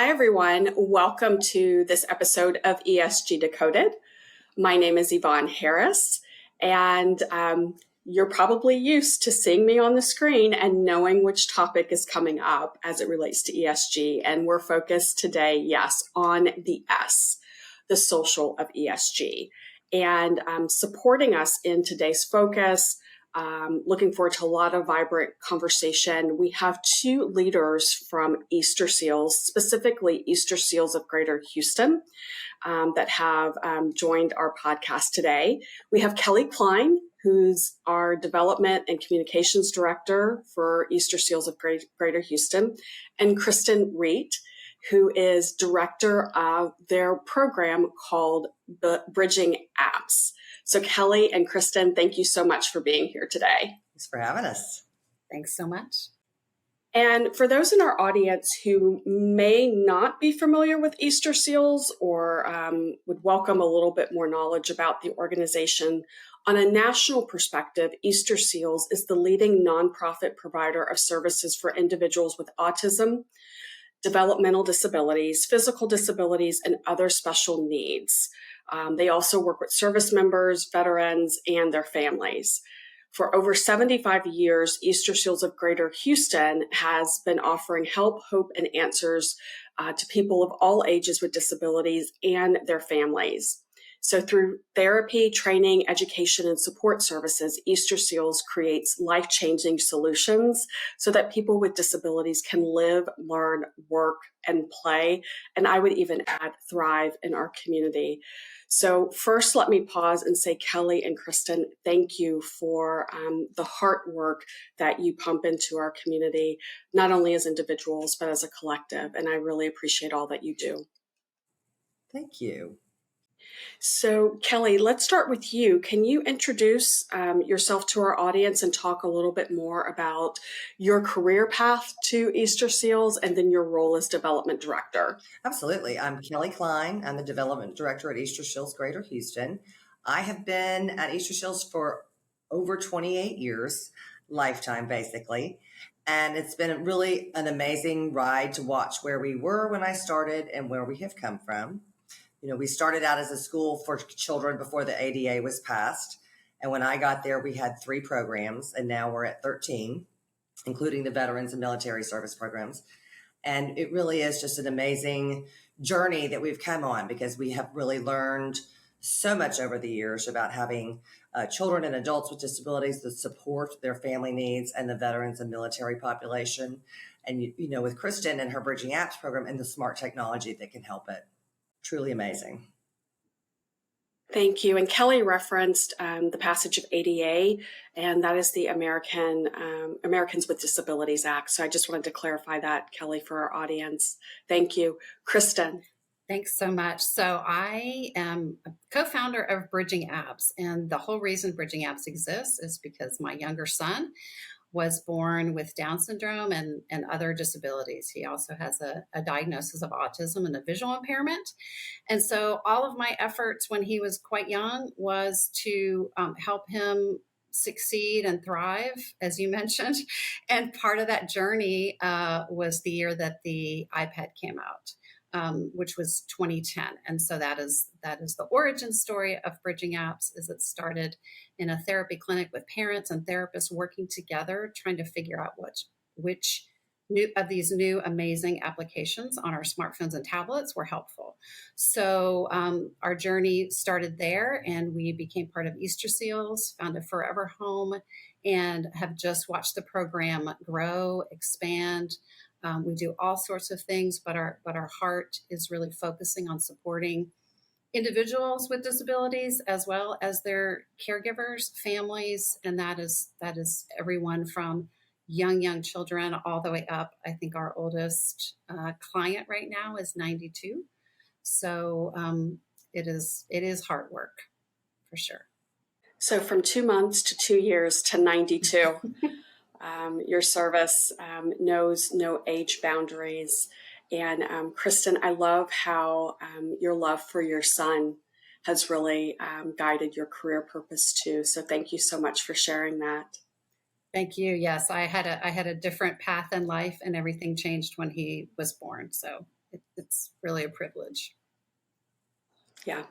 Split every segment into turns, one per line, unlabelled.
Hi, everyone. Welcome to this episode of ESG Decoded. My name is Yvonne Harris, and you're probably used to seeing me on the screen and knowing which topic is coming up as it relates to ESG. And we're focused today, yes, on the S, the social of ESG. And supporting us in today's focus, looking forward to a lot of vibrant conversation. We have two leaders from Easter Seals, specifically Easter Seals of Greater Houston, that have joined our podcast today. We have Klein, who's our Development and Communications Director for Easter Seals of Greater Houston, and Cristen Reat, who is Director of their program called Bridging Apps. So Kelly and Cristen, thank you so much for being here today.
Thanks for having us.
Thanks so much.
And for those in our audience who may not be familiar with Easter Seals or would welcome a little bit more knowledge about the organization, on a national perspective, Easter Seals is the leading nonprofit provider of services for individuals with autism, developmental disabilities, physical disabilities, and other special needs. They also work with service members, veterans, and their families. For over 75 years, Easter Seals of Greater Houston has been offering help, hope, and answers to people of all ages with disabilities and their families. So through therapy, training, education, and support services, Easter Seals creates life-changing solutions so that people with disabilities can live, learn, work, and play, and I would even add thrive in our community. So first, let me pause and say, Kelly and Cristen, thank you for the heart work that you pump into our community, not only as individuals, but as a collective. And I really appreciate all that you do.
Thank you.
So Kelly, let's start with you. Can you introduce yourself to our audience and talk a little bit more about your career path to Easter Seals and then your role as Development Director?
Absolutely. I'm Kelly Klein. I'm the Development Director at Easter Seals Greater Houston. I have been at Easter Seals for over 28 years, lifetime basically. And it's been really an amazing ride to watch where we were when I started and where we have come from. You know, we started out as a school for children before the ADA was passed. And when I got there, we had 3 programs, and now we're at 13, including the veterans and military service programs. And it really is just an amazing journey that we've come on, because we have really learned so much over the years about having children and adults with disabilities that support their family needs and the veterans and military population. And, you know, with Cristen and her Bridging Apps program and the smart technology that can help it. Truly amazing.
Thank you. And Kelly referenced the passage of ADA, and that is the Americans with Disabilities Act. So I just wanted to clarify that, Kelly, for our audience. Thank you. Cristen.
Thanks so much. So I am a co-founder of Bridging Apps, and the whole reason Bridging Apps exists is because my younger son was born with Down syndrome and other disabilities. He also has a diagnosis of autism and a visual impairment. And so all of my efforts when he was quite young was to help him succeed and thrive, as you mentioned. And part of that journey was the year that the iPad came out. Which was 2010. And so that is the origin story of Bridging Apps. Is it started in a therapy clinic with parents and therapists working together, trying to figure out which new of these new amazing applications on our smartphones and tablets were helpful. So our journey started there, and we became part of Easter Seals, found a forever home, and have just watched the program grow, expand. We do all sorts of things, but our heart is really focusing on supporting individuals with disabilities as well as their caregivers, families, and that is everyone from young children all the way up. I think our oldest client right now is 92. So it is hard work for sure.
So from 2 months to 2 years to 92. Your service knows no age boundaries. And Cristen, I love how your love for your son has really guided your career purpose too. So thank you so much for sharing that.
Thank you. Yes, I had a different path in life, and everything changed when he was born. So it's really a privilege.
Yeah.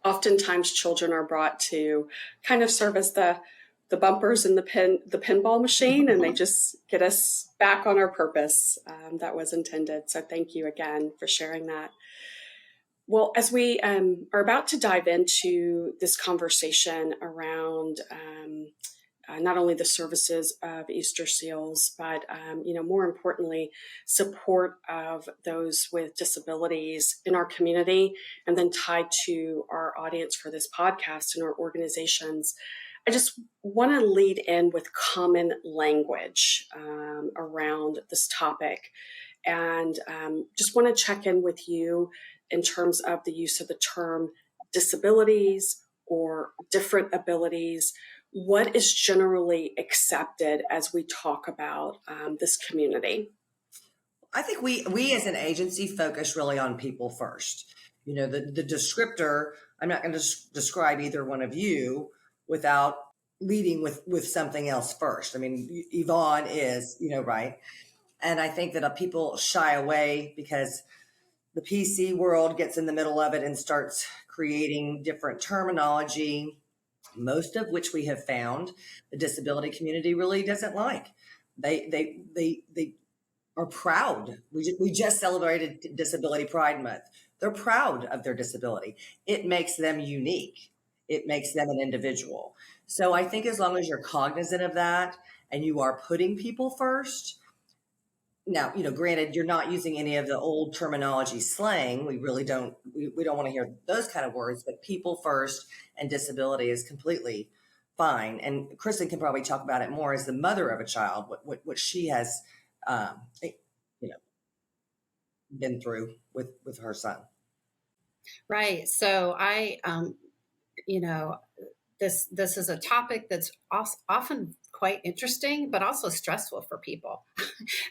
Oftentimes children are brought to kind of serve as the bumpers in the pinball machine, and they just get us back on our purpose that was intended. So thank you again for sharing that. Well, as we are about to dive into this conversation around not only the services of Easter Seals, but more importantly, support of those with disabilities in our community, and then tied to our audience for this podcast and our organizations. I just want to lead in with common language around this topic, and just want to check in with you in terms of the use of the term disabilities or different abilities. What is generally accepted as we talk about this community?
I think we as an agency focus really on people first. The descriptor, I'm not going to describe either one of you without leading with something else first. I mean, Yvonne is, right. And I think that people shy away because the PC world gets in the middle of it and starts creating different terminology, most of which we have found the disability community really doesn't like. They are proud. We just celebrated Disability Pride Month. They're proud of their disability. It makes them unique. It makes them an individual. So I think as long as you're cognizant of that and you are putting people first. Now, granted, you're not using any of the old terminology slang. We really don't, we don't want to hear those kind of words, but people first and disability is completely fine. And Cristen can probably talk about it more as the mother of a child, what she has, been through with her son.
Right. So this is a topic that's often quite interesting, but also stressful for people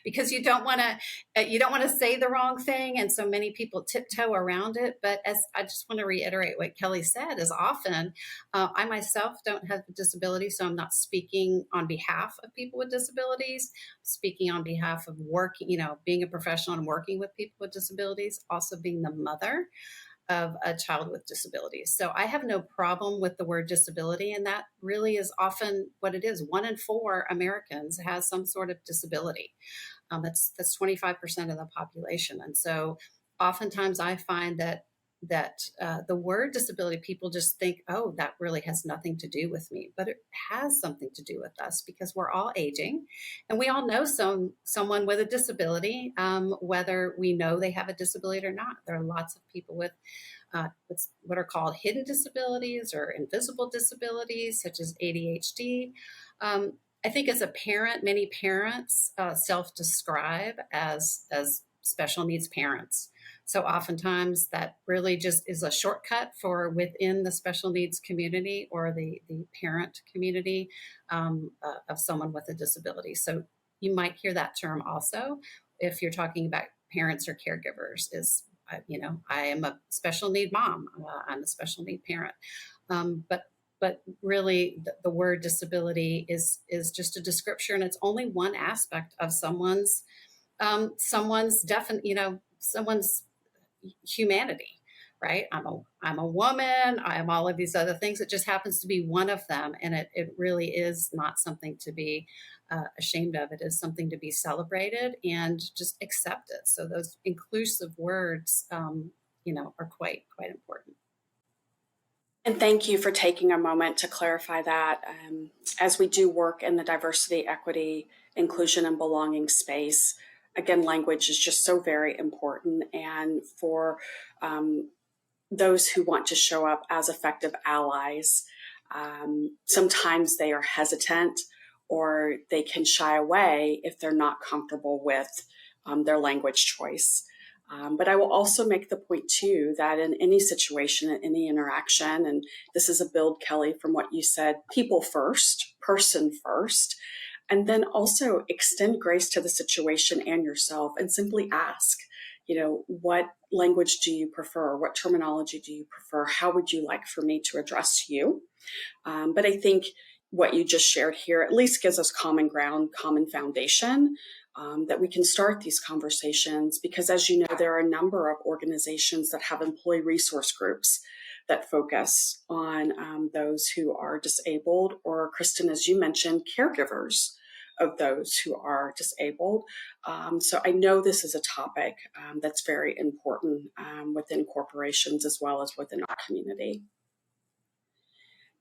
because you don't want to say the wrong thing, and so many people tiptoe around it. But as I just want to reiterate what Kelly said, is often I myself don't have a disability, so I'm not speaking on behalf of people with disabilities. I'm speaking on behalf of working, being a professional and working with people with disabilities, also being the mother of a child with disabilities. So I have no problem with the word disability, and that really is often what it is. 1 in 4 Americans has some sort of disability. That's 25% of the population. And so oftentimes I find that the word disability, people just think, oh, that really has nothing to do with me. But it has something to do with us because we're all aging and we all know someone with a disability, whether we know they have a disability or not. There are lots of people with what are called hidden disabilities or invisible disabilities, such as ADHD. I think as a parent, many parents self-describe as special needs parents. So oftentimes that really just is a shortcut for within the special needs community or the parent community of someone with a disability. So you might hear that term also if you're talking about parents or caregivers is, I am a special need mom. I'm a special need parent. But really the word disability is just a description, and it's only one aspect of someone's someone's humanity, right? I'm a woman. I am all of these other things. It just happens to be one of them, and it really is not something to be ashamed of. It is something to be celebrated and just accepted. So those inclusive words, are quite important.
And thank you for taking a moment to clarify that. As we do work in the diversity, equity, inclusion, and belonging space, again, language is just so very important. And for those who want to show up as effective allies, sometimes they are hesitant or they can shy away if they're not comfortable with their language choice. But I will also make the point, too, that in any situation, in any interaction, and this is a build, Kelly, from what you said, people first, person first, and then also extend grace to the situation and yourself and simply ask, what language do you prefer? What terminology do you prefer? How would you like for me to address you? But I think what you just shared here at least gives us common ground, common foundation that we can start these conversations, because as you know, there are a number of organizations that have employee resource groups that focus on those who are disabled, or Cristen, as you mentioned, caregivers of those who are disabled. So I know this is a topic that's very important within corporations as well as within our community.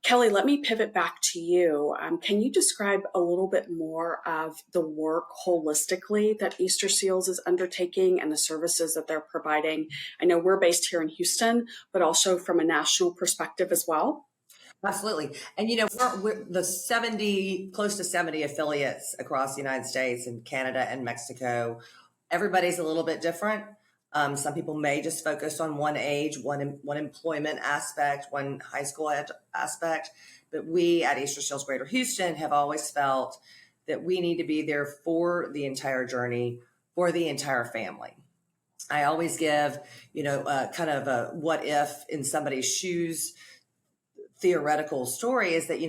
Kelly, let me pivot back to you. Can you describe a little bit more of the work holistically that Easter Seals is undertaking and the services that they're providing? I know we're based here in Houston, but also from a national perspective as well.
Absolutely. And, we're the 70, close to 70 affiliates across the United States and Canada and Mexico. Everybody's a little bit different. Some people may just focus on one age, one employment aspect, one high school aspect. But we at Easter Seals Greater Houston have always felt that we need to be there for the entire journey, for the entire family. I always give, kind of a what if in somebody's shoes theoretical story is that,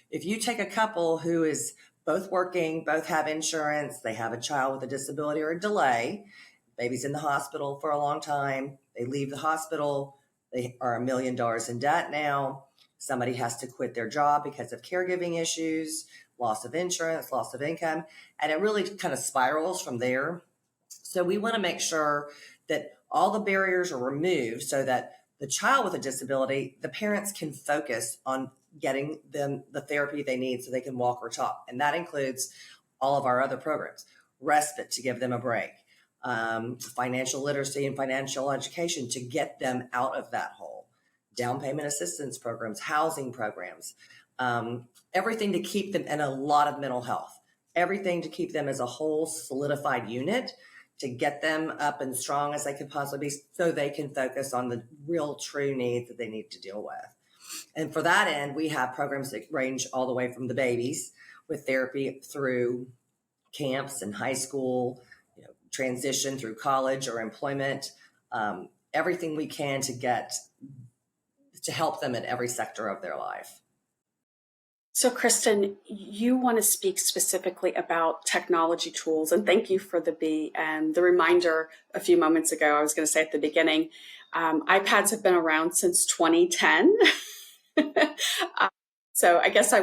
if you take a couple who is both working, both have insurance, they have a child with a disability or a delay, baby's in the hospital for a long time, they leave the hospital, they are $1 million in debt now, somebody has to quit their job because of caregiving issues, loss of insurance, loss of income, and it really kind of spirals from there. So we want to make sure that all the barriers are removed so that the child with a disability, the parents can focus on getting them the therapy they need so they can walk or talk. And that includes all of our other programs, respite to give them a break, financial literacy and financial education to get them out of that hole, down payment assistance programs, housing programs, everything to keep them, and a lot of mental health, everything to keep them as a whole solidified unit, to get them up and strong as they could possibly be so they can focus on the real true needs that they need to deal with. And for that end, we have programs that range all the way from the babies with therapy through camps and high school, transition through college or employment, everything we can to help them in every sector of their life.
So, Cristen, you want to speak specifically about technology tools, and thank you for the reminder a few moments ago. I was going to say at the beginning, iPads have been around since 2010. So I guess I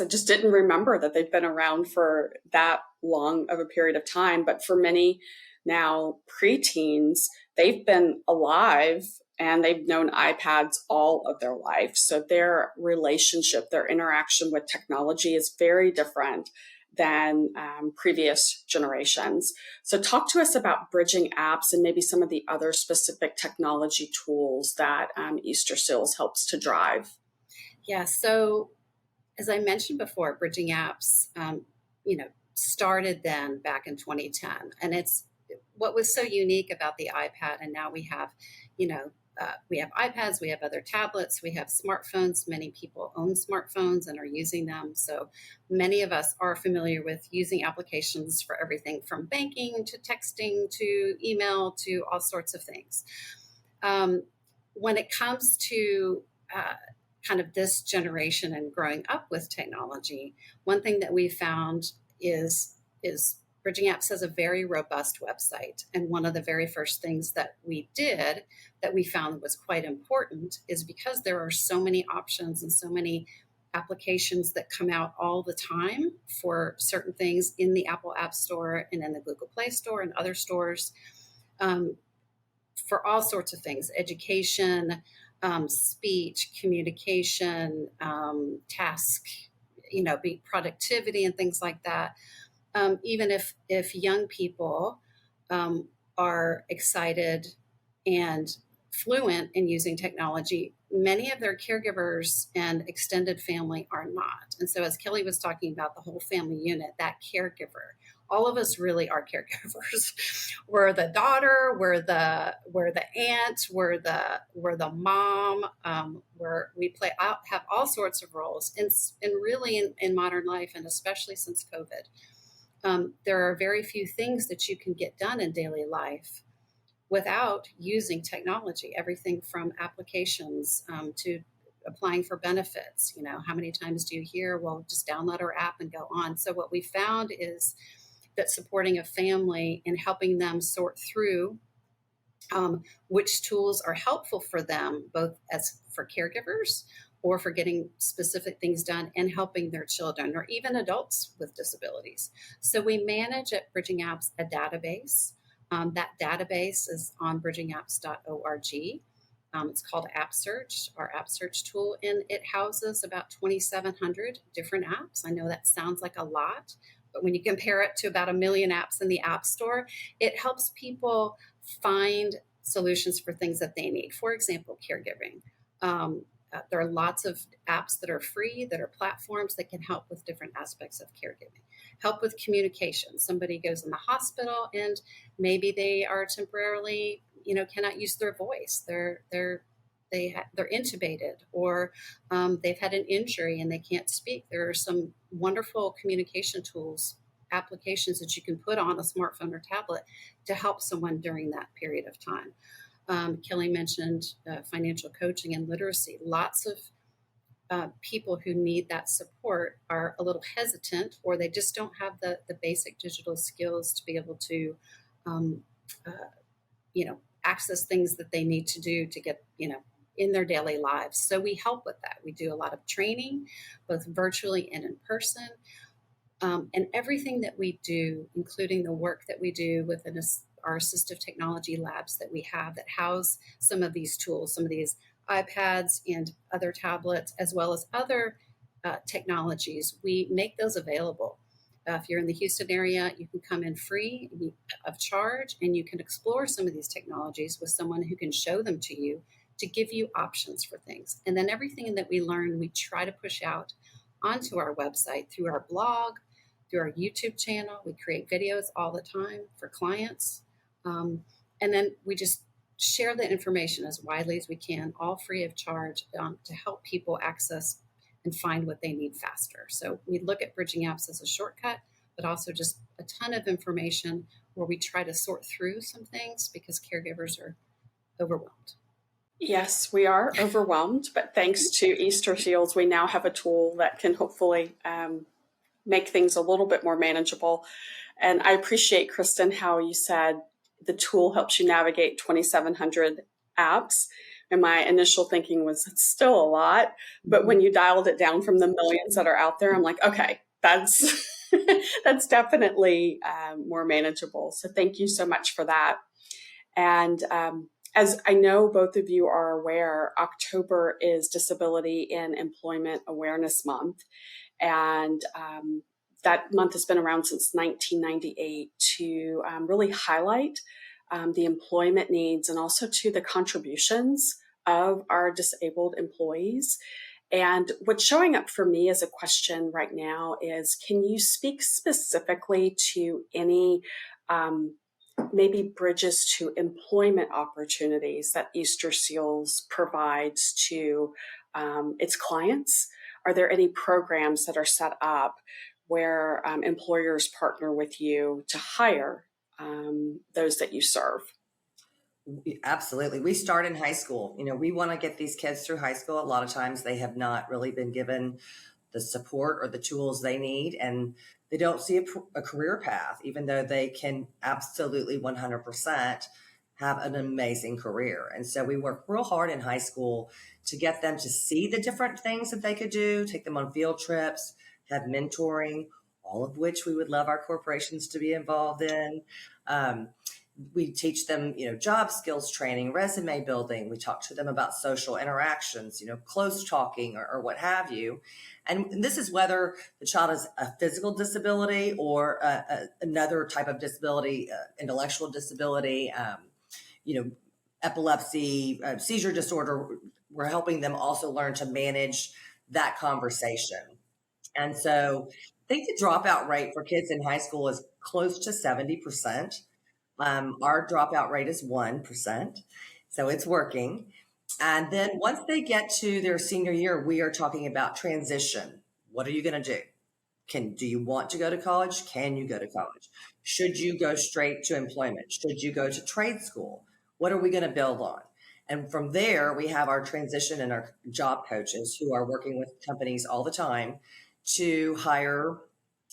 just didn't remember that they've been around for that long of a period of time. But for many now preteens, they've been alive and they've known iPads all of their life. So their relationship, their interaction with technology is very different than previous generations. So talk to us about bridging apps and maybe some of the other specific technology tools that Easter Seals helps to drive.
Yeah, so as I mentioned before, bridging apps, started then back in 2010. And it's what was so unique about the iPad. And now we have, we have iPads, we have other tablets, we have smartphones. Many people own smartphones and are using them. So many of us are familiar with using applications for everything from banking to texting to email to all sorts of things. When it comes to kind of this generation and growing up with technology, one thing that we found is Bridging Apps has a very robust website. And one of the very first things that we did that we found was quite important is because there are so many options and so many applications that come out all the time for certain things in the Apple App Store and in the Google Play Store and other stores, for all sorts of things, education, speech, communication, task, productivity and things like that. Even if young people are excited and fluent in using technology, many of their caregivers and extended family are not. And so as Kelly was talking about the whole family unit, that caregiver, all of us really are caregivers. We're the daughter, we're the aunt, we're the mom, we have all sorts of roles and really in modern life, and especially since COVID. There are very few things that you can get done in daily life without using technology, everything from applications to applying for benefits. How many times do you hear, well, just download our app and go on? So what we found is that supporting a family and helping them sort through which tools are helpful for them, both as for caregivers or for getting specific things done and helping their children or even adults with disabilities. So we manage at Bridging Apps a database. That database is on bridgingapps.org. It's called App Search, our App Search tool, and it houses about 2,700 different apps. I know that sounds like a lot, but when you compare it to about 1 million apps in the App Store, it helps people find solutions for things that they need. For example, caregiving. There are lots of apps that are free, that are platforms that can help with different aspects of caregiving. Help with communication. Somebody goes in the hospital and maybe they are temporarily, cannot use their voice. They're intubated, or they've had an injury and they can't speak. There are some wonderful communication tools, applications that you can put on a smartphone or tablet to help someone during that period of time. Kelly mentioned financial coaching and literacy. Lots of people who need that support are a little hesitant, or they just don't have the basic digital skills to be able to, access things that they need to do to get, in their daily lives. So we help with that. We do a lot of training, both virtually and in person. And everything that we do, including the work that we do within our assistive technology labs that we have that house some of these tools, some of these iPads and other tablets, as well as other technologies, we make those available. If you're in the Houston area, you can come in free of charge, and you can explore some of these technologies with someone who can show them to you to give you options for things. And then everything that we learn, we try to push out onto our website through our blog, through our YouTube channel. We create videos all the time for clients. And then we just share the information as widely as we can, all free of charge, to help people access and find what they need faster. So we look at Bridging Apps as a shortcut, but also just a ton of information where we try to sort through some things because caregivers are overwhelmed.
Yes, we are overwhelmed, but thanks to Easter Seals, we now have a tool that can hopefully make things a little bit more manageable. And I appreciate, Cristen, how you said the tool helps you navigate 2,700 apps. And my initial thinking was, it's still a lot. But when you dialed it down from the millions that are out there, I'm like, okay, that's that's definitely more manageable. So thank you so much for that. And as I know both of you are aware, October is Disability in Employment Awareness Month. And that month has been around since 1998 to really highlight the employment needs and also to the contributions of our disabled employees. And what's showing up for me as a question right now is, can you speak specifically to any maybe bridges to employment opportunities that Easter Seals provides to its clients? Are there any programs that are set up where employers partner with you to hire those that you serve?
Absolutely. We start in high school. We want to get these kids through high school. A lot of times they have not really been given the support or the tools they need, and they don't see a career path, even though they can absolutely 100% have an amazing career. And so we work real hard in high school to get them to see the different things that they could do, take them on field trips, have mentoring, all of which we would love our corporations to be involved in. We teach them, job skills training, resume building. We talk to them about social interactions, close talking or what have you. And this is whether the child has a physical disability or another type of disability, intellectual disability, epilepsy, seizure disorder. We're helping them also learn to manage that conversation. And so I think the dropout rate for kids in high school is close to 70%. Our dropout rate is 1%, so it's working. And then once they get to their senior year, we are talking about transition. What are you going to do? Do you want to go to college? Can you go to college? Should you go straight to employment? Should you go to trade school? What are we going to build on? And from there, we have our transition and our job coaches who are working with companies all the time to hire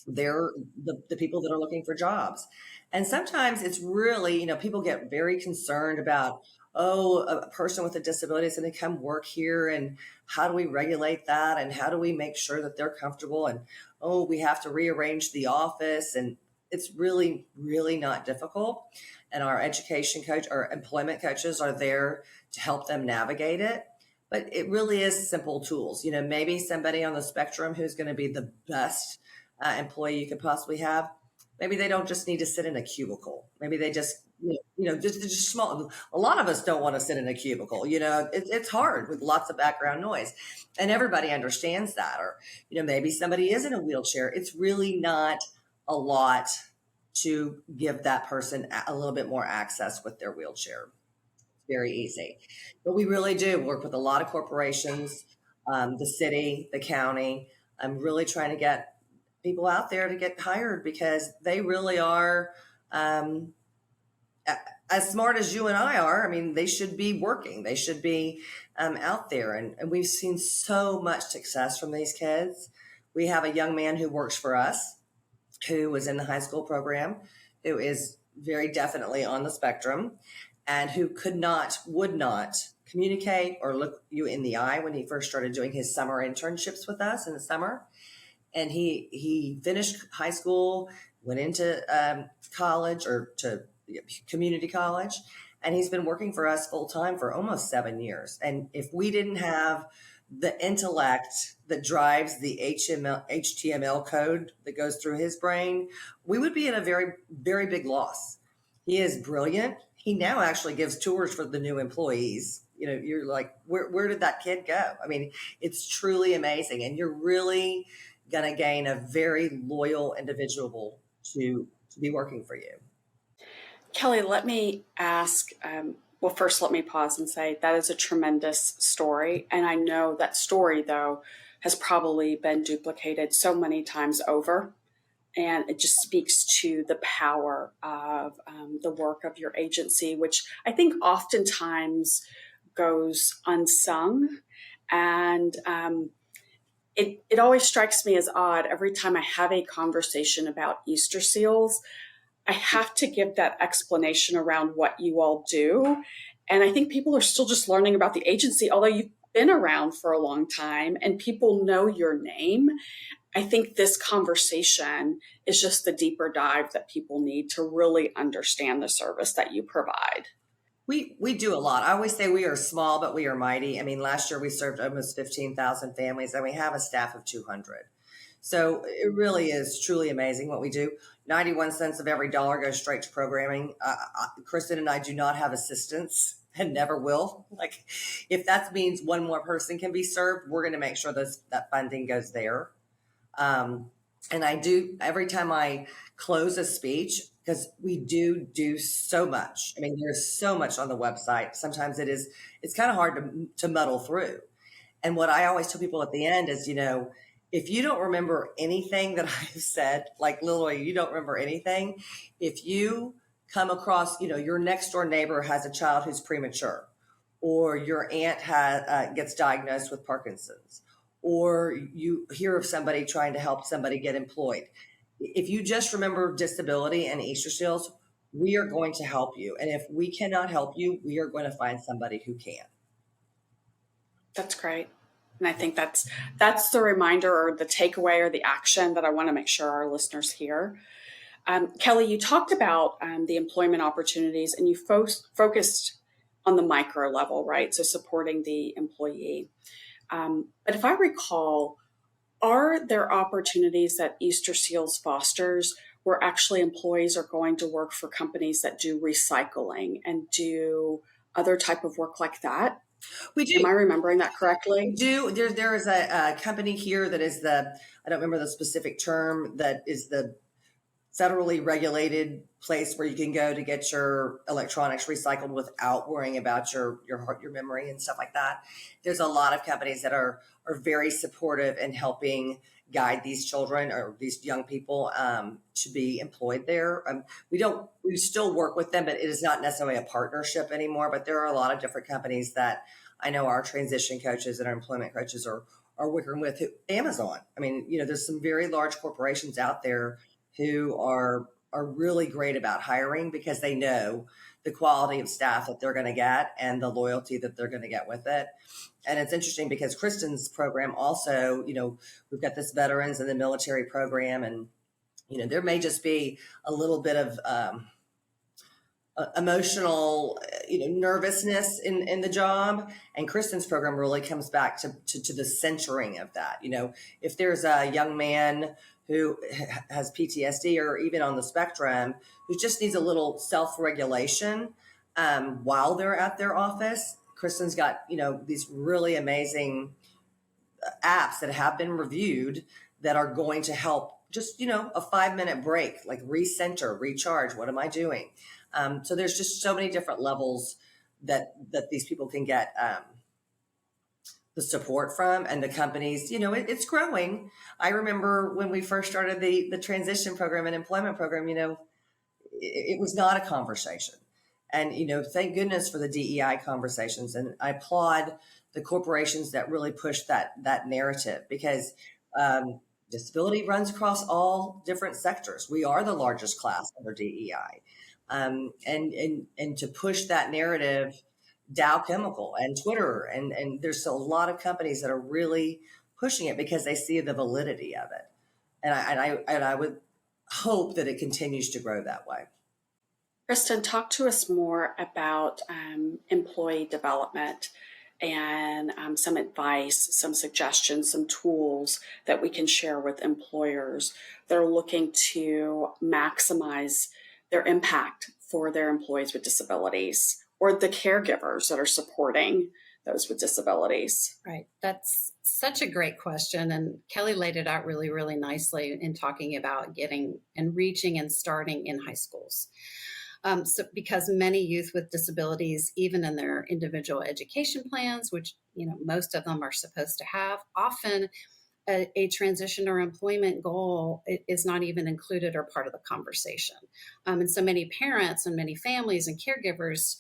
the people that are looking for jobs. And sometimes it's really, people get very concerned about, oh, a person with a disability is going to come work here, and how do we regulate that, and how do we make sure that they're comfortable, and oh, we have to rearrange the office. And it's really, really not difficult. And our education coach, our employment coaches are there to help them navigate it. But it really is simple tools. Maybe somebody on the spectrum who's going to be the best employee you could possibly have, maybe they don't just need to sit in a cubicle. Maybe they just, just small. A lot of us don't want to sit in a cubicle. It's hard with lots of background noise, and everybody understands that. Or, maybe somebody is in a wheelchair. It's really not a lot to give that person a little bit more access with their wheelchair. Very easy. But we really do work with a lot of corporations, the city, the county. I'm really trying to get people out there to get hired, because they really are as smart as you and I are. I mean, they should be working. They should be out there. And we've seen so much success from these kids. We have a young man who works for us, who was in the high school program, who is very definitely on the spectrum, and who would not communicate or look you in the eye when he first started doing his summer internships with us in the summer. And he finished high school, went into college, or to community college, and he's been working for us full time for almost 7 years. And if we didn't have the intellect that drives the HTML code that goes through his brain, we would be at a very, very big loss. He is brilliant. He now actually gives tours for the new employees. You're like, where did that kid go? I mean, it's truly amazing. And you're really going to gain a very loyal individual to be working for you.
Kelly, let me ask, well, first let me pause and say that is a tremendous story. And I know that story, though, has probably been duplicated so many times over. And it just speaks to the power of the work of your agency, which I think oftentimes goes unsung. And it always strikes me as odd every time I have a conversation about Easter seals. I have to give that explanation around what you all do. And I think people are still just learning about the agency, although you've been around for a long time and people know your name. I think this conversation is just the deeper dive that people need to really understand the service that you provide.
We do a lot. I always say we are small, but we are mighty. I mean, last year we served almost 15,000 families, and we have a staff of 200. So it really is truly amazing what we do. 91 cents of every dollar goes straight to programming. Cristen and I do not have assistants, and never will. Like, if that means one more person can be served, we're going to make sure that funding goes there. And I do, every time I close a speech, because we do so much. I mean, there's so much on the website. Sometimes it's kind of hard to muddle through. And what I always tell people at the end is, if you don't remember anything that I've said, like literally you don't remember anything, if you come across, your next door neighbor has a child who's premature, or your aunt gets diagnosed with Parkinson's, or you hear of somebody trying to help somebody get employed. If you just remember disability and Easter seals, we are going to help you. And if we cannot help you, we are going to find somebody who can.
That's great. And I think that's the reminder or the takeaway or the action that I want to make sure our listeners hear. Kelly, you talked about the employment opportunities, and you focused on the micro level, right? So supporting the employee. But if I recall, are there opportunities that Easter Seals fosters where actually employees are going to work for companies that do recycling and do other type of work like that?
We do.
Am I remembering that correctly?
We do. There is a company here that is I don't remember the specific term, that is federally regulated place where you can go to get your electronics recycled without worrying about your memory and stuff like that. There's a lot of companies that are very supportive in helping guide these children or these young people to be employed there. We still work with them, but it is not necessarily a partnership anymore. But there are a lot of different companies that I know our transition coaches and our employment coaches are working with. Amazon. I mean, there's some very large corporations out there who are really great about hiring because they know the quality of staff that they're going to get and the loyalty that they're going to get with it. And it's interesting because Kristen's program also, we've got this veterans and the military program, and there may just be a little bit of emotional, nervousness in the job. And Kristen's program really comes back to the centering of that. If there's a young man who has PTSD or even on the spectrum, who just needs a little self-regulation while they're at their office, Kristen's got, these really amazing apps that have been reviewed that are going to help just, a 5-minute break, like recenter, recharge. What am I doing? So there's just so many different levels that these people can get the support from, and the companies, it's growing. I remember when we first started the transition program and employment program, it was not a conversation. And, thank goodness for the DEI conversations. And I applaud the corporations that really push that narrative, because disability runs across all different sectors. We are the largest class under DEI. And to push that narrative, Dow Chemical and Twitter, and there's a lot of companies that are really pushing it because they see the validity of it. And I would hope that it continues to grow that way.
Kristen, talk to us more about employee development and some advice, some suggestions, some tools that we can share with employers that are looking to maximize their impact for their employees with disabilities, or the caregivers that are supporting those with disabilities.
Right. That's such a great question. And Kelly laid it out really, really nicely in talking about getting and reaching and starting in high schools. So because many youth with disabilities, even in their individual education plans, which most of them are supposed to have, often a transition or employment goal is not even included or part of the conversation. And so many parents and many families and caregivers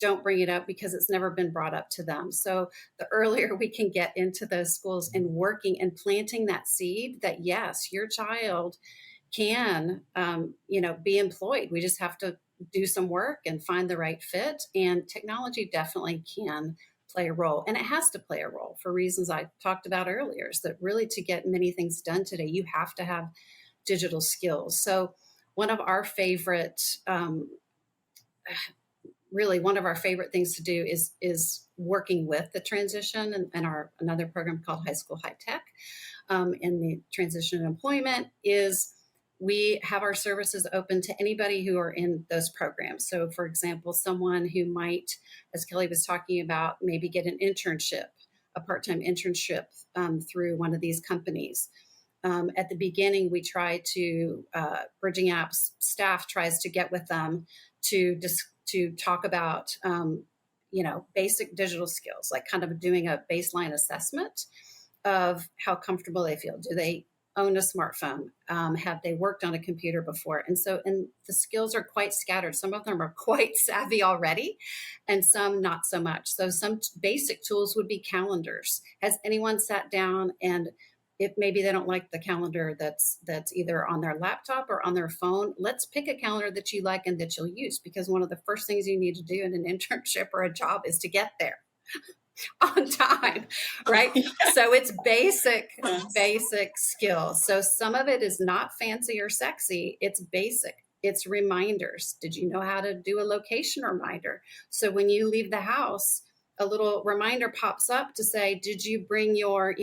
don't bring it up because it's never been brought up to them. So the earlier we can get into those schools and working and planting that seed that, yes, your child can, be employed. We just have to do some work and find the right fit. And technology definitely can play a role. And it has to play a role for reasons I talked about earlier, is that really to get many things done today, you have to have digital skills. So one of our favorite things to do is working with the transition and our another program called High School High Tech in the transition and employment is we have our services open to anybody who are in those programs. So for example, someone who might, as Kelly was talking about, maybe get an internship, a part-time internship through one of these companies. At the beginning, we try to, Bridging Apps staff tries to get with them to talk about, basic digital skills, like kind of doing a baseline assessment of how comfortable they feel. Do they own a smartphone? Have they worked on a computer before? And the skills are quite scattered. Some of them are quite savvy already, and some not so much. So some basic tools would be calendars. Has anyone sat down and if maybe they don't like the calendar that's either on their laptop or on their phone, let's pick a calendar that you like and that you'll use, because one of the first things you need to do in an internship or a job is to get there on time, right? Yes. So it's basic skills. So some of it is not fancy or sexy. It's basic. It's reminders. Did you know how to do a location reminder? So when you leave the house, a little reminder pops up to say, did you bring your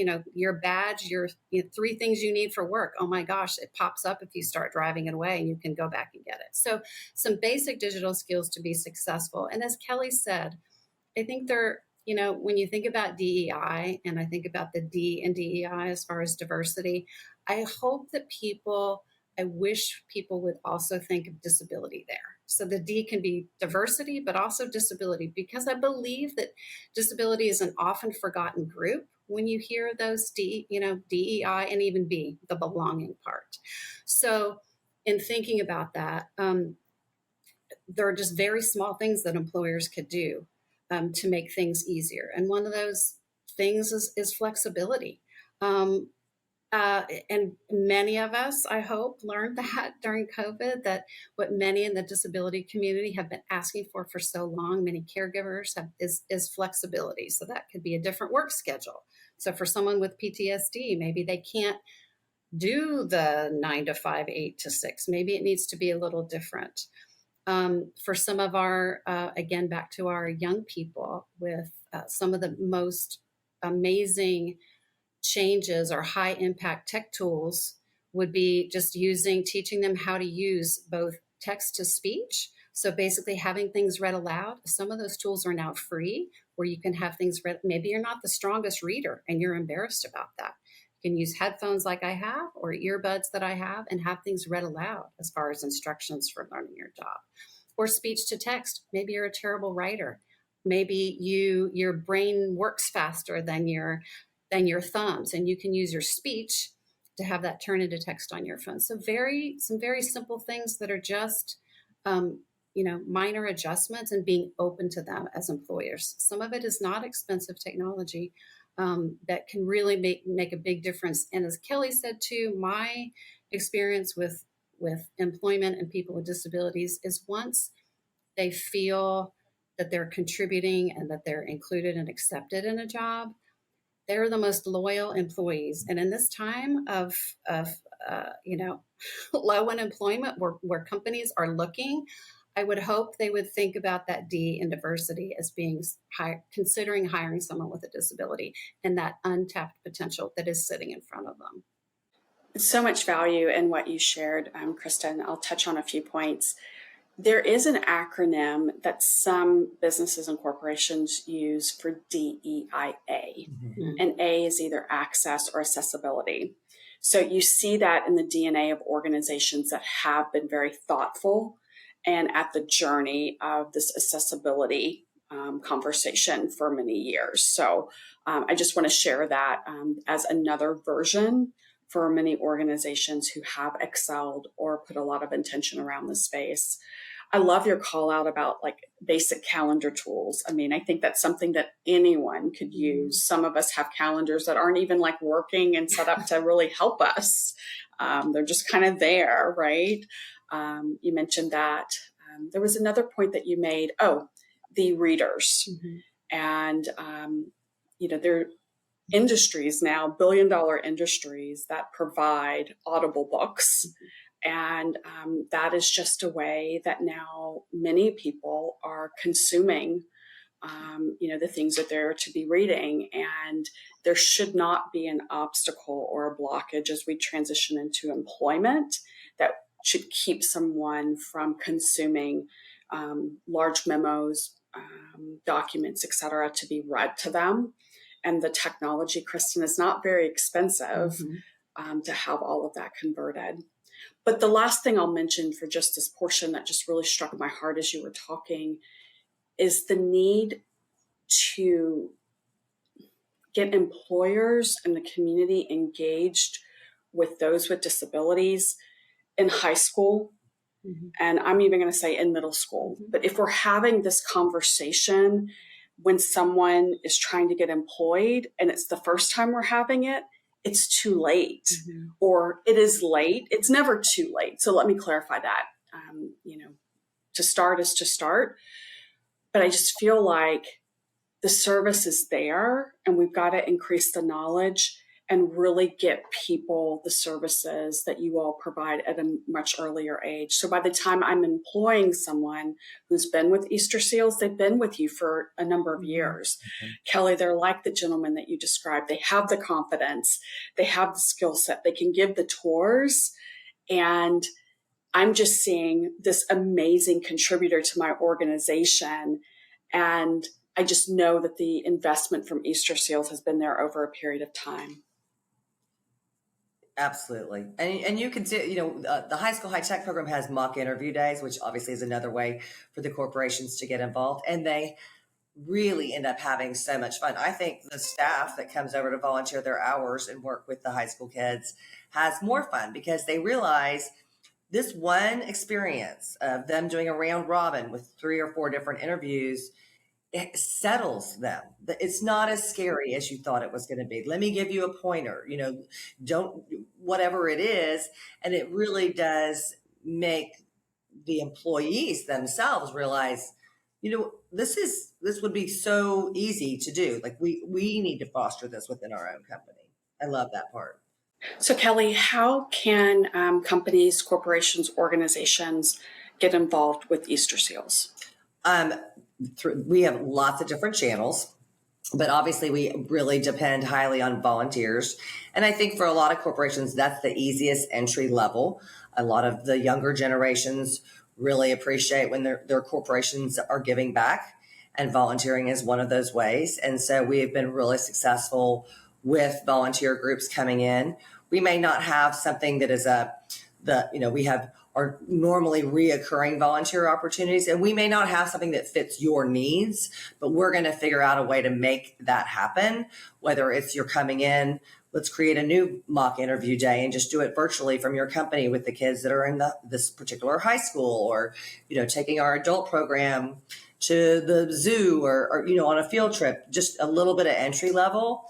badge, your 3 things you need for work? Oh my gosh, it pops up if you start driving it away and you can go back and get it. So some basic digital skills to be successful. And as Kelly said, I think when you think about DEI, and I think about the D in DEI as far as diversity, I hope that people I wish people would also think of disability there. So the D can be diversity, but also disability, because I believe that disability is an often forgotten group when you hear those D, DEI, and even B, the belonging part. So in thinking about that, there are just very small things that employers could do to make things easier. And one of those things is flexibility. And many of us, I hope, learned that during COVID, that what many in the disability community have been asking for so long, many caregivers have, is flexibility. So that could be a different work schedule. So for someone with PTSD, maybe they can't do the 9 to 5, 8 to 6. Maybe it needs to be a little different. For some of our, again, back to our young people, with some of the most amazing changes or high impact tech tools would be just teaching them how to use both text to speech. So basically having things read aloud. Some of those tools are now free, where you can have things read. Maybe you're not the strongest reader and you're embarrassed about that. You can use headphones like I have, or earbuds that I have, and have things read aloud as far as instructions for learning your job. Or speech to text. Maybe you're a terrible writer. Maybe your brain works faster than your thumbs, and you can use your speech to have that turn into text on your phone. So some very simple things that are just minor adjustments, and being open to them as employers. Some of it is not expensive technology that can really make a big difference. And as Kelly said too, my experience with employment and people with disabilities is, once they feel that they're contributing and that they're included and accepted in a job, they're the most loyal employees. And in this time of low unemployment, where companies are looking, I would hope they would think about that D in diversity as being considering hiring someone with a disability, and that untapped potential that is sitting in front of them.
So much value in what you shared, Cristen. I'll touch on a few points. There is an acronym that some businesses and corporations use for DEIA, and A is either access or accessibility. So you see that in the DNA of organizations that have been very thoughtful and at the journey of this accessibility conversation for many years. So I just want to share that as another version for many organizations who have excelled or put a lot of intention around the space. I love your call out about basic calendar tools. I mean, I think that's something that anyone could use. Some of us have calendars that aren't even working and set up to really help us. They're just kind of there, right? You mentioned that. There was another point that you made. Oh, the readers. And, there are industries now, billion-dollar industries, that provide Audible books. And that is just a way that now many people are consuming, the things that they're to be reading. And there should not be an obstacle or a blockage as we transition into employment that should keep someone from consuming large memos, documents, et cetera, to be read to them. And the technology, Cristen, is not very expensive to have all of that converted. But the last thing I'll mention for just this portion that just really struck my heart as you were talking is the need to get employers and the community engaged with those with disabilities in high school. And I'm even going to say in middle school. But if we're having this conversation when someone is trying to get employed and it's the first time we're having it, it's too late, or it is late. It's never too late. So let me clarify that. To start is to start. But I just feel like the service is there, and we've got to increase the knowledge and really get people the services that you all provide at a much earlier age. So by the time I'm employing someone who's been with Easter Seals, they've been with you for a number of years. Kelly, they're like the gentleman that you described. They have the confidence, they have the skill set, they can give the tours. And I'm just seeing this amazing contributor to my organization. And I just know that the investment from Easter Seals has been there over a period of time.
Absolutely. And you can do, the high school high tech program has mock interview days, which obviously is another way for the corporations to get involved. And they really end up having so much fun. I think the staff that comes over to volunteer their hours and work with the high school kids has more fun because they realize this one experience of them doing a round robin with 3 or 4 different interviews, it settles them. It's not as scary as you thought it was going to be. Let me give you a pointer, don't, whatever it is. And it really does make the employees themselves realize, this would be so easy to do. Like we need to foster this within our own company. I love that part.
So Kelly, how can companies, corporations, organizations get involved with Easter Seals?
We have lots of different channels, but obviously we really depend highly on volunteers. And I think for a lot of corporations, that's the easiest entry level. A lot of the younger generations really appreciate when their corporations are giving back, and volunteering is one of those ways. And so we have been really successful with volunteer groups coming in. We may not have something that is we have our normally reoccurring volunteer opportunities, and we may not have something that fits your needs, but we're going to figure out a way to make that happen. Whether it's you're coming in, let's create a new mock interview day and just do it virtually from your company with the kids that are in this particular high school, or, taking our adult program to the zoo or on a field trip, just a little bit of entry level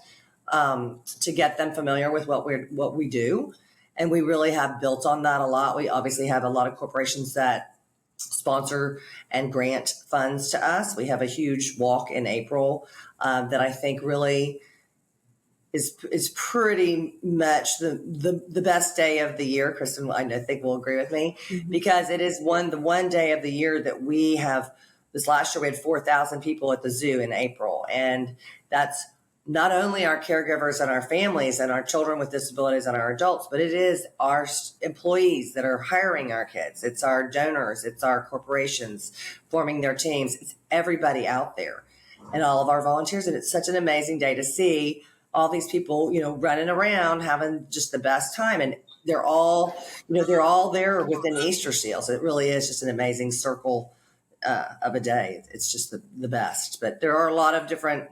to get them familiar with what we do. And we really have built on that a lot. We obviously have a lot of corporations that sponsor and grant funds to us. We have a huge walk in April that I think really is pretty much the best day of the year. Cristen, I think will agree with me, because it is the one day of the year that we have. This last year we had 4,000 people at the zoo in April, and that's not only our caregivers and our families and our children with disabilities and our adults, but it is our employees that are hiring our kids. It's our donors. It's our corporations forming their teams. It's everybody out there and all of our volunteers. And it's such an amazing day to see all these people, running around having just the best time. And they're all there within Easter Seals. It really is just an amazing circle of a day. It's just the best. But there are a lot of different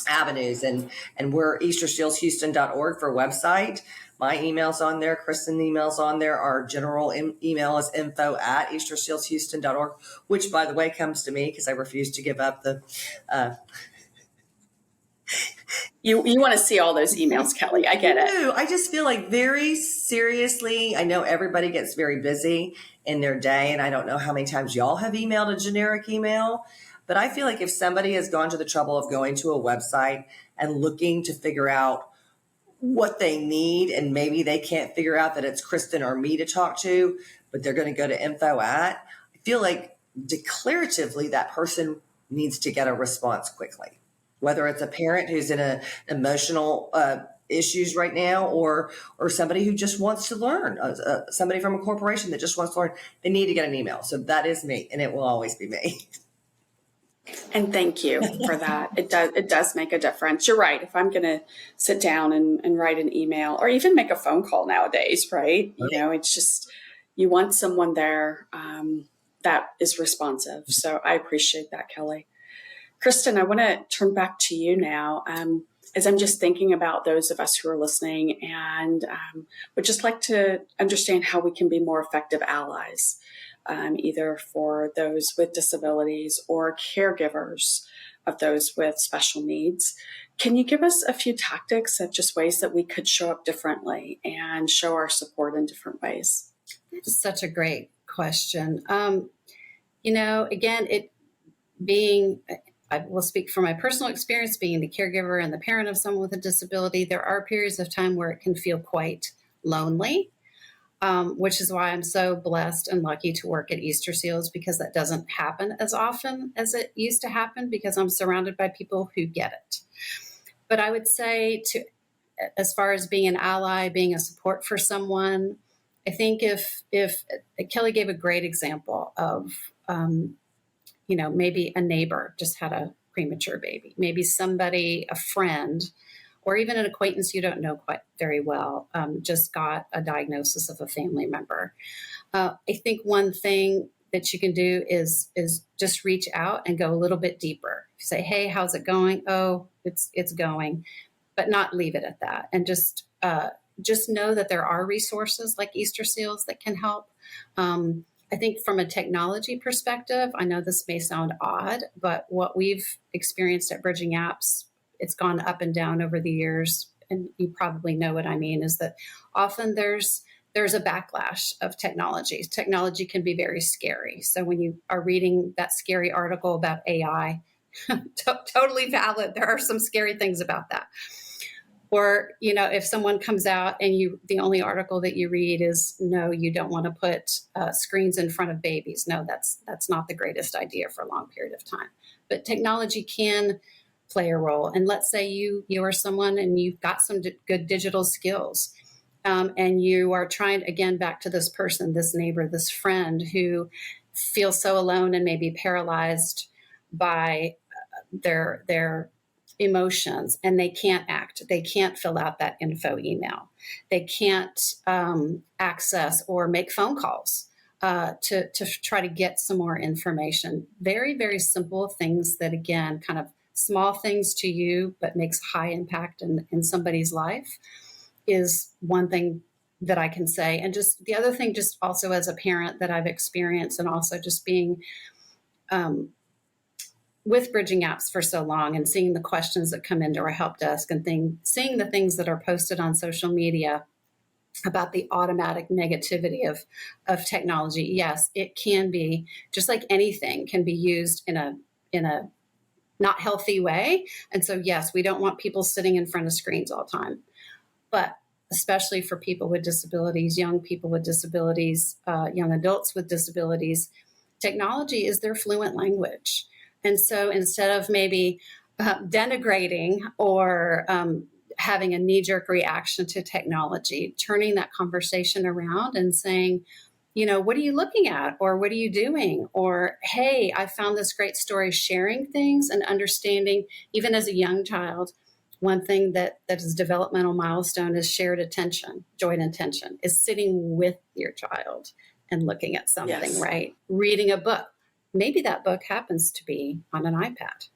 avenues, and we're eastersealshouston.org for website. My email's on there. Kristen email's on there. Our general email is info@eastersealshouston.org, which, by the way, comes to me because I refuse to give up the
You want to see all those emails, Kelly. I get it.
I just feel like, very seriously, I know everybody gets very busy in their day, and I don't know how many times y'all have emailed a generic email, but I feel like if somebody has gone to the trouble of going to a website and looking to figure out what they need, and maybe they can't figure out that it's Kristen or me to talk to, but they're going to go to info@, I feel like declaratively that person needs to get a response quickly. Whether it's a parent who's in an emotional issues right now, or somebody who just wants to learn, somebody from a corporation that just wants to learn, they need to get an email. So that is me, and it will always be me.
And thank you for that. It does make a difference. You're right. If I'm going to sit down and write an email, or even make a phone call nowadays, right? It's just, you want someone there that is responsive. So I appreciate that, Kelly. Kristen, I want to turn back to you now, as I'm just thinking about those of us who are listening, and would just like to understand how we can be more effective allies, either for those with disabilities or caregivers of those with special needs. Can you give us a few tactics of just ways that we could show up differently and show our support in different ways?
That's such a great question. Again, I will speak from my personal experience being the caregiver and the parent of someone with a disability. There are periods of time where it can feel quite lonely, which is why I'm so blessed and lucky to work at Easter Seals, because that doesn't happen as often as it used to happen, because I'm surrounded by people who get it. But I would say, as far as being an ally, being a support for someone, I think if Kelly gave a great example of, maybe a neighbor just had a premature baby, maybe somebody, a friend, or even an acquaintance you don't know quite very well, just got a diagnosis of a family member. I think one thing that you can do is just reach out and go a little bit deeper. Say, hey, how's it going? Oh, it's going, but not leave it at that. And just know that there are resources like Easter Seals that can help. I think from a technology perspective, I know this may sound odd, but what we've experienced at Bridging Apps, it's gone up and down over the years, and you probably know what I mean, is that often there's a backlash of technology. Technology can be very scary. So when you are reading that scary article about AI, totally valid. There are some scary things about that. Or, if someone comes out and the only article that you read is, no, you don't want to put screens in front of babies. No, that's not the greatest idea for a long period of time. But technology can play a role. And let's say you are someone and you've got some good digital skills. And you are trying, again, back to this person, this neighbor, this friend who feels so alone and maybe paralyzed by their emotions, and they can't act. They can't fill out that info email. They can't access or make phone calls to try to get some more information. Very, very simple things that, again, kind of small things to you, but makes high impact in somebody's life is one thing that I can say. And just the other thing, just also as a parent that I've experienced, and also just being with Bridging Apps for so long and seeing the questions that come into our help desk and seeing the things that are posted on social media about the automatic negativity of technology. Yes, it can be, just like anything, can be used in a not healthy way. And so, yes, we don't want people sitting in front of screens all the time. But especially for people with disabilities, young people with disabilities, young adults with disabilities, technology is their fluent language. And so instead of maybe denigrating or having a knee-jerk reaction to technology, turning that conversation around and saying, what are you looking at? Or what are you doing? Or, hey, I found this great story, sharing things and understanding, even as a young child. One thing that is a developmental milestone is shared attention, joint attention, is sitting with your child and looking at something, yes. Right? Reading a book. Maybe that book happens to be on an iPad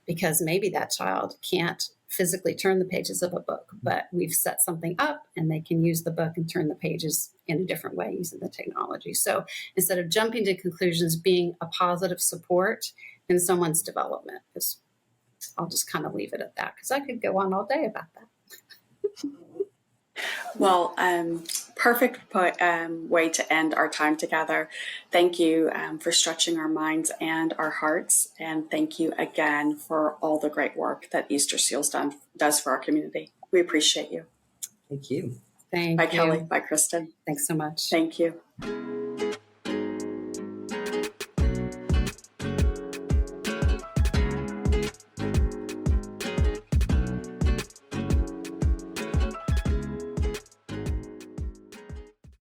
because maybe that child can't physically turn the pages of a book, but we've set something up and they can use the book and turn the pages in a different way using the technology. So instead of jumping to conclusions, being a positive support in someone's development, because I'll just kind of leave it at that because I could go on all day about that.
Well, perfect way to end our time together. Thank you for stretching our minds and our hearts. And thank you again for all the great work that Easter Seals does for our community. We appreciate you.
Thank you.
Thank
Bye,
you.
Kelly. Bye, Cristen.
Thanks so much.
Thank you.